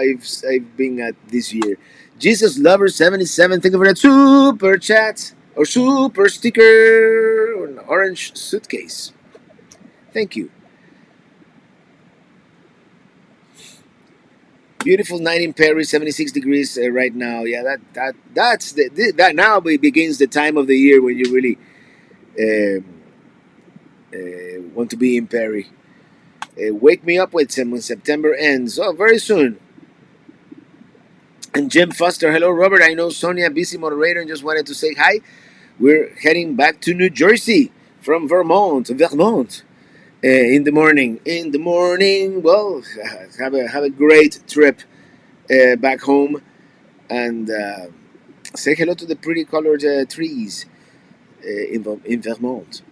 been at this year. Jesus Lover 77, thank you for that super chat or super sticker or an orange suitcase. Thank you. Beautiful night in Paris, 76 degrees right now. Yeah, that now begins the time of the year when you really um want to be in Paris. Wake me up with when September ends. Oh, very soon. And Jim Foster, hello Robert. I know Sonia, busy moderator, and just wanted to say hi. We're heading back to New Jersey from Vermont, in the morning. In the morning, well, have a great trip back home, and say hello to the pretty colored trees in Vermont.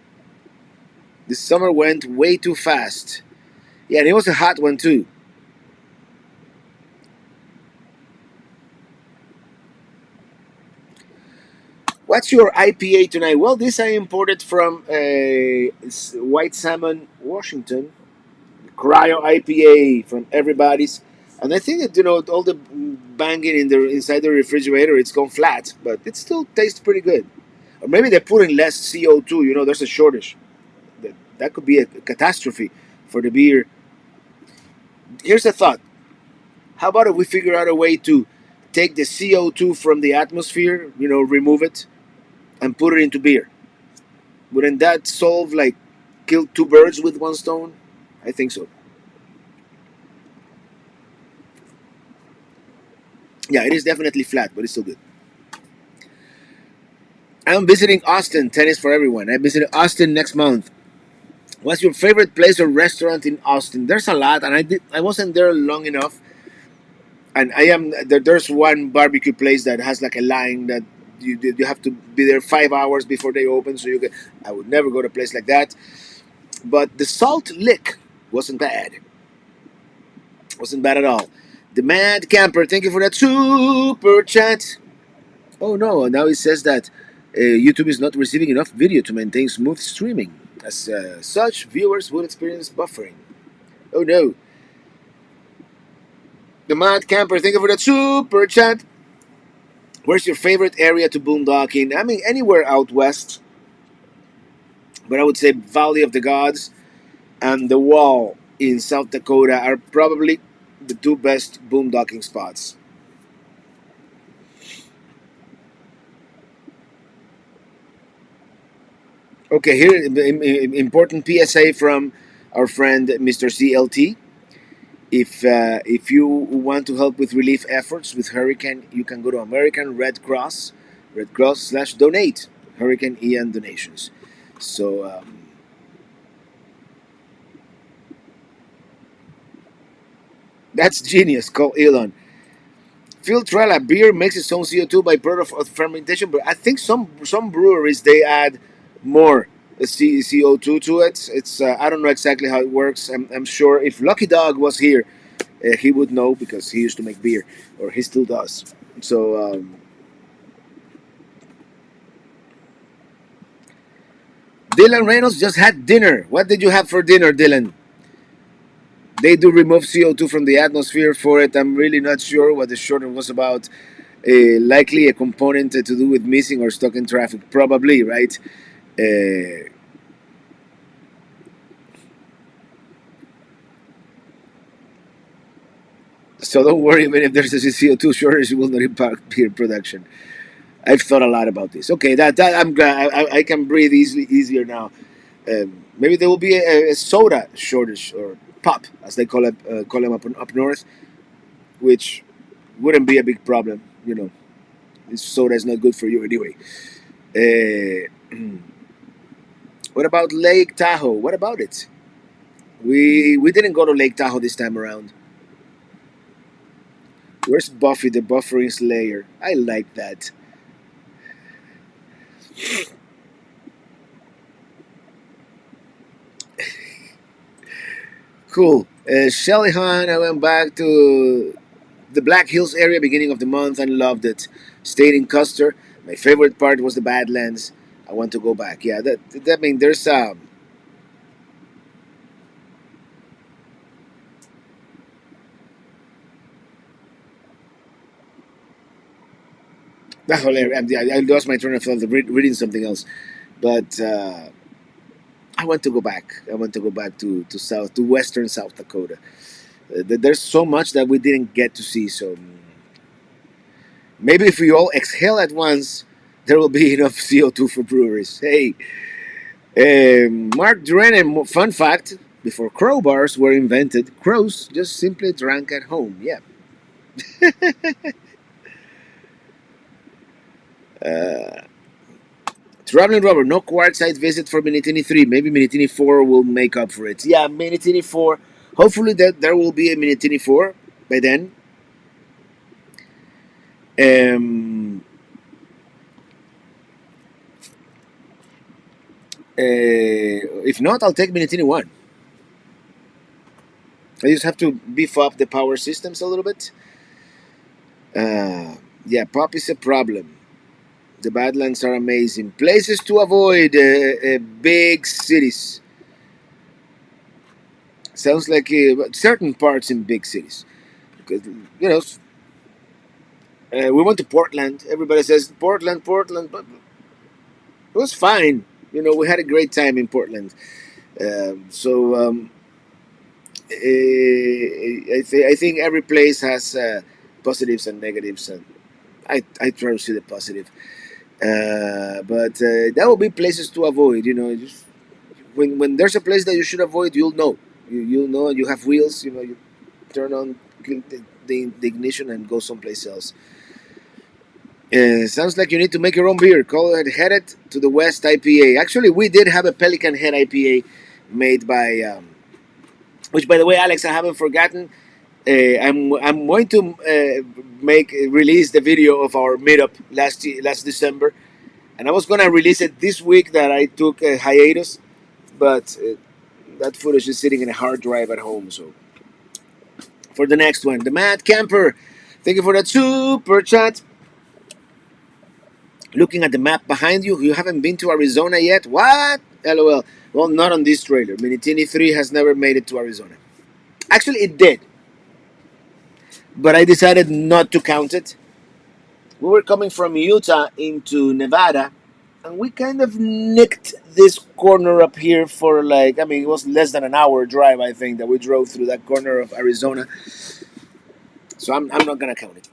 This summer went way too fast. Yeah, and it was a hot one too. What's your IPA tonight? Well, this I imported from White Salmon, Washington. Cryo IPA from everybody's. And I think that all the banging inside the refrigerator, it's gone flat, but it still tastes pretty good. Or maybe they're putting less CO2. There's a shortage. That could be a catastrophe for the beer. Here's a thought: how about if we figure out a way to take the CO2 from the atmosphere, remove it, and put it into beer? Wouldn't that solve, like, kill two birds with one stone? I think so. Yeah, it is definitely flat, but it's still good. I'm visiting Austin. Tennis for everyone. I'm visiting Austin next month. What's your favorite place or restaurant in Austin? There's a lot, and I wasn't there long enough. And there's one barbecue place that has like a line that you have to be there 5 hours before they open. So I would never go to a place like that. But the Salt Lick wasn't bad. Wasn't bad at all. The Mad Camper, thank you for that super chat. Oh no, now it says that YouTube is not receiving enough video to maintain smooth streaming. As such, viewers will experience buffering. Oh no. The Mad Camper, thank you for that super chat. Where's your favorite area to boondock in? I mean, anywhere out west. But I would say Valley of the Gods and the Wall in South Dakota are probably the two best boondocking spots. Okay, here important PSA from our friend Mr. CLT. If you want to help with relief efforts with hurricane, you can go to American Red Cross, /donate Hurricane Ian donations. So that's genius. Call Elon. Phil Trella, beer makes its own CO2 by product of fermentation, but I think some breweries they add more CO2 to it. It's I don't know exactly how it works. I'm sure if Lucky Dog was here, he would know because he used to make beer, or he still does. So Dylan Reynolds just had dinner. What did you have for dinner, Dylan? They do remove CO2 from the atmosphere for it. I'm really not sure what the shortage was about. Likely a component to do with missing or stuck in traffic, probably, right? Uh, so don't worry, even if there's a CO2 shortage, it will not impact beer production. I've thought a lot about this. Okay, that I'm glad I can breathe easier now. Maybe there will be a soda shortage or pop, as they call them up north, which wouldn't be a big problem. This soda is not good for you anyway. Uh, what about Lake Tahoe? What about it? We didn't go to Lake Tahoe this time around. Where's Buffy the Buffering Slayer? I like that. Cool. Shelly Han, I went back to the Black Hills area beginning of the month and loved it. Stayed in Custer. My favorite part was the Badlands. I want to go back. Yeah, that mean there's that's hilarious. I lost my train of thought reading something else, but I want to go back. I want to go back to western South Dakota. There's so much that we didn't get to see. So maybe if we all exhale at once, there will be enough CO2 for breweries. Hey, Mark Drennan, fun fact: before crowbars were invented, crows just simply drank at home. Yeah. Uh, Traveling Robert, no quartzite visit for Minitini 3. Maybe Minitini 4 will make up for it. Yeah, Minitini 4. Hopefully that there will be a Minitini 4 by then. Um, if not, I'll take Minitini 1. I just have to beef up the power systems a little bit. Yeah, pop is a problem. The Badlands are amazing. Places to avoid big cities. Sounds like certain parts in big cities. Because, we went to Portland. Everybody says Portland, Portland, but it was fine. We had a great time in Portland. I think every place has positives and negatives, and I try to see the positive. But that will be places to avoid. Just when there's a place that you should avoid, you'll know. You'll know. You have wheels. You turn on the ignition and go someplace else. Sounds like you need to make your own beer. Call it Headed to the West IPA. Actually, we did have a Pelican Head IPA made by, which by the way, Alex, I haven't forgotten. I'm going to release the video of our meetup last December, and I was gonna release it this week that I took a hiatus, but that footage is sitting in a hard drive at home. So for the next one, the Mad Camper, thank you for that super chat. Looking at the map behind you, you haven't been to Arizona yet? What? LOL. Well, not on this trailer. Minitini 3 has never made it to Arizona. Actually, it did, but I decided not to count it. We were coming from Utah into Nevada, and we kind of nicked this corner up here for it was less than an hour drive, I think, that we drove through that corner of Arizona. So I'm not going to count it.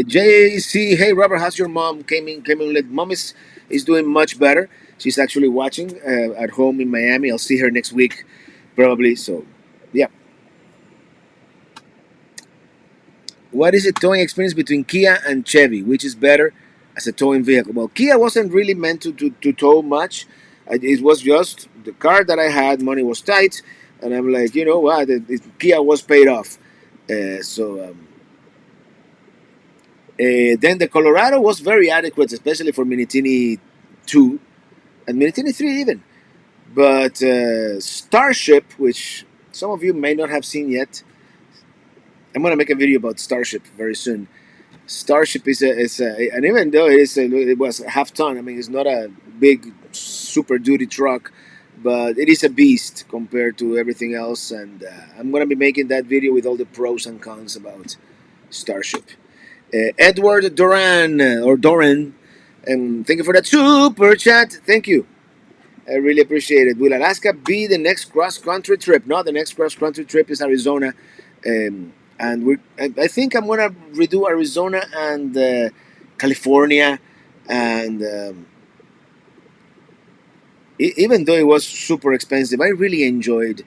JC, hey Robert, how's your mom? Came in late. Mom is doing much better. She's actually watching at home in Miami. I'll see her next week, probably. So, yeah. What is the towing experience between Kia and Chevy? Which is better as a towing vehicle? Well, Kia wasn't really meant to tow much. It was just the car that I had. Money was tight, and I'm like, you know what? Kia was paid off. Then the Colorado was very adequate, especially for Minitini 2 and Minitini 3 even. But Starship, which some of you may not have seen yet, I'm gonna make a video about Starship very soon. Starship and even though it was a half ton, I mean, it's not a big super duty truck, but it is a beast compared to everything else. And I'm gonna be making that video with all the pros and cons about Starship. Edward Duran or Doran, and thank you for that super chat. Thank you. I really appreciate it. Will Alaska be the next cross country trip? No, the next cross country trip is Arizona, and I think I'm gonna redo Arizona and California, and even though it was super expensive, I really enjoyed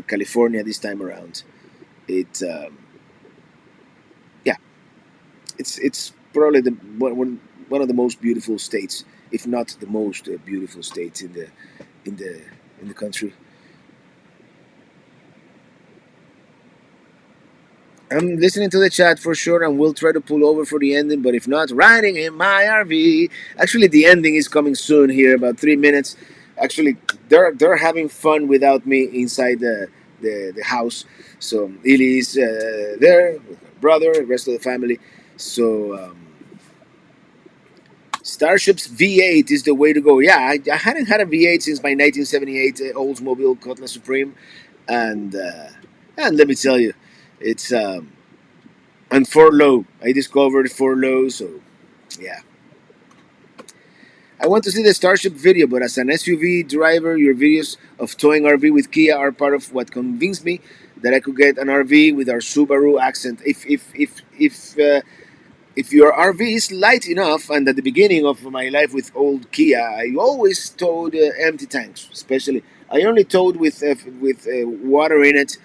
California this time around. It yeah, it's probably one of the most beautiful states, if not the most beautiful states in the in the country. I'm listening to the chat for sure, and we'll try to pull over for the ending. But if not, riding in my RV. Actually, the ending is coming soon here, about 3 minutes. Actually, they're having fun without me inside the house. So Ili is there with my brother, the rest of the family. So Starship's V8 is the way to go. Yeah, I hadn't had a V8 since my 1978 Oldsmobile Cutlass Supreme, and let me tell you, it's and four low. I discovered four low, so yeah. I want to see the Starship video, but as an SUV driver, your videos of towing RV with Kia are part of what convinced me that I could get an RV with our Subaru accent. If your RV is light enough, and at the beginning of my life with old Kia, I always towed empty tanks. Especially, I only towed with water in it.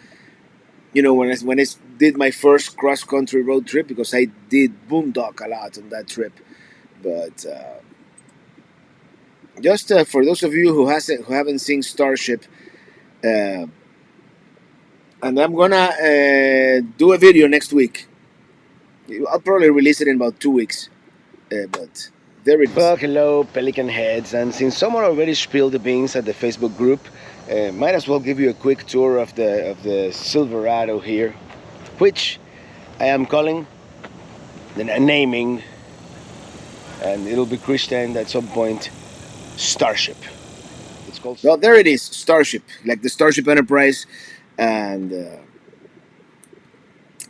You know, when I did my first cross country road trip, because I did boondock a lot on that trip. But just for those of you who haven't seen Starship, uh, and I'm gonna do a video next week. I'll probably release it in about 2 weeks. But there it is. Well, hello, Pelican heads, and since someone already spilled the beans at the Facebook group, might as well give you a quick tour of the Silverado here, which I am calling, naming, and it'll be christened at some point, Starship. It's called. Well, there it is, Starship, like the Starship Enterprise, and.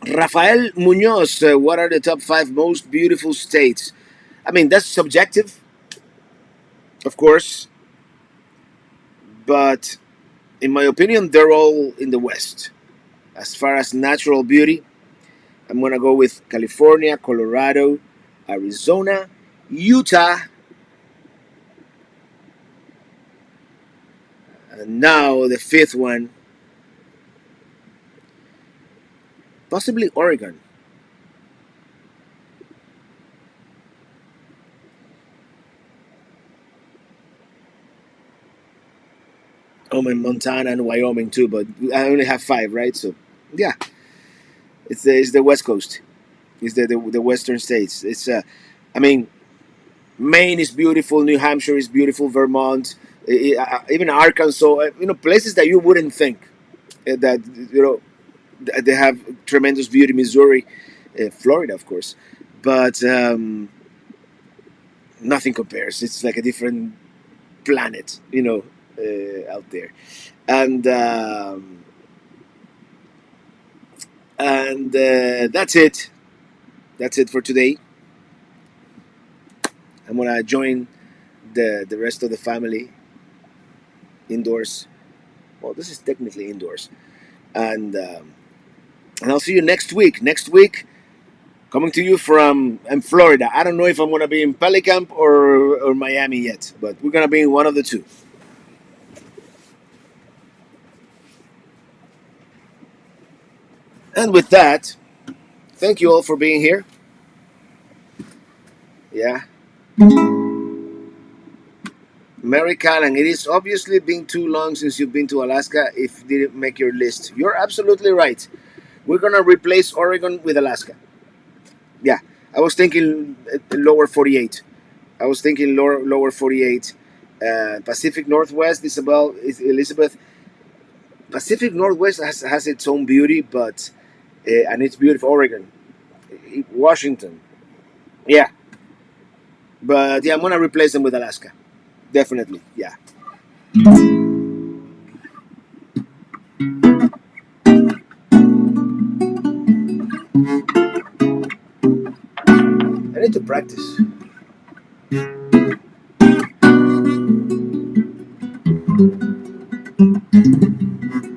Rafael Munoz, what are the top 5 most beautiful states? I mean, that's subjective, of course, but in my opinion, they're all in the West. As far as natural beauty, I'm going to go with California, Colorado, Arizona, Utah, and now the 5th one, possibly Oregon. Oh, and Montana and Wyoming too, but I only have 5, right? So, yeah, it's the West Coast. It's the Western states. I mean, Maine is beautiful. New Hampshire is beautiful. Vermont, even Arkansas. Places that you wouldn't think that they have tremendous beauty. Missouri, Florida, of course, but nothing compares. It's like a different planet, out there, and that's it. That's it for today. I'm gonna join the rest of the family indoors. Well, this is technically indoors, and I'll see you next week. Next week, coming to you from Florida. I don't know if I'm gonna be in Pelicamp or Miami yet, but we're gonna be in one of the two. And with that, thank you all for being here. Yeah. Mary Callan, it is obviously been too long since you've been to Alaska if you didn't make your list. You're absolutely right. We're going to replace Oregon with Alaska. Yeah, I was thinking lower 48. I was thinking lower 48. Pacific Northwest, Elizabeth. Pacific Northwest has its own beauty, but and it's beautiful. Oregon, Washington, yeah. But yeah, I'm gonna replace them with Alaska, definitely. Yeah. I need to practice.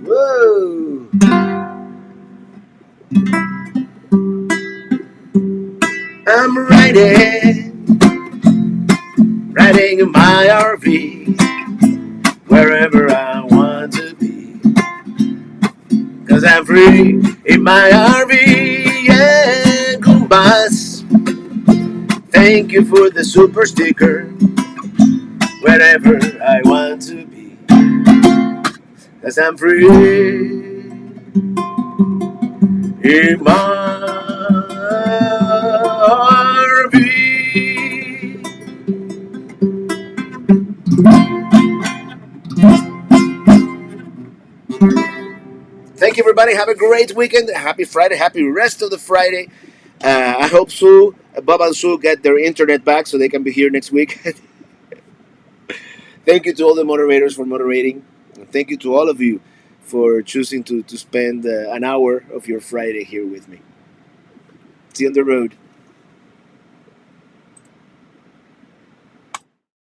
Whoa! I'm riding in my RV, wherever I want to be. Cause I'm free in my RV, yeah, Goombas. Thank you for the super sticker, wherever I want to be. Cause I'm free in my RV. Thank you, everybody. Have a great weekend. Happy Friday. Happy rest of the Friday. I hope Bob and Sue get their internet back so they can be here next week. Thank you to all the moderators for moderating. And thank you to all of you for choosing to spend an hour of your Friday here with me. See you on the road.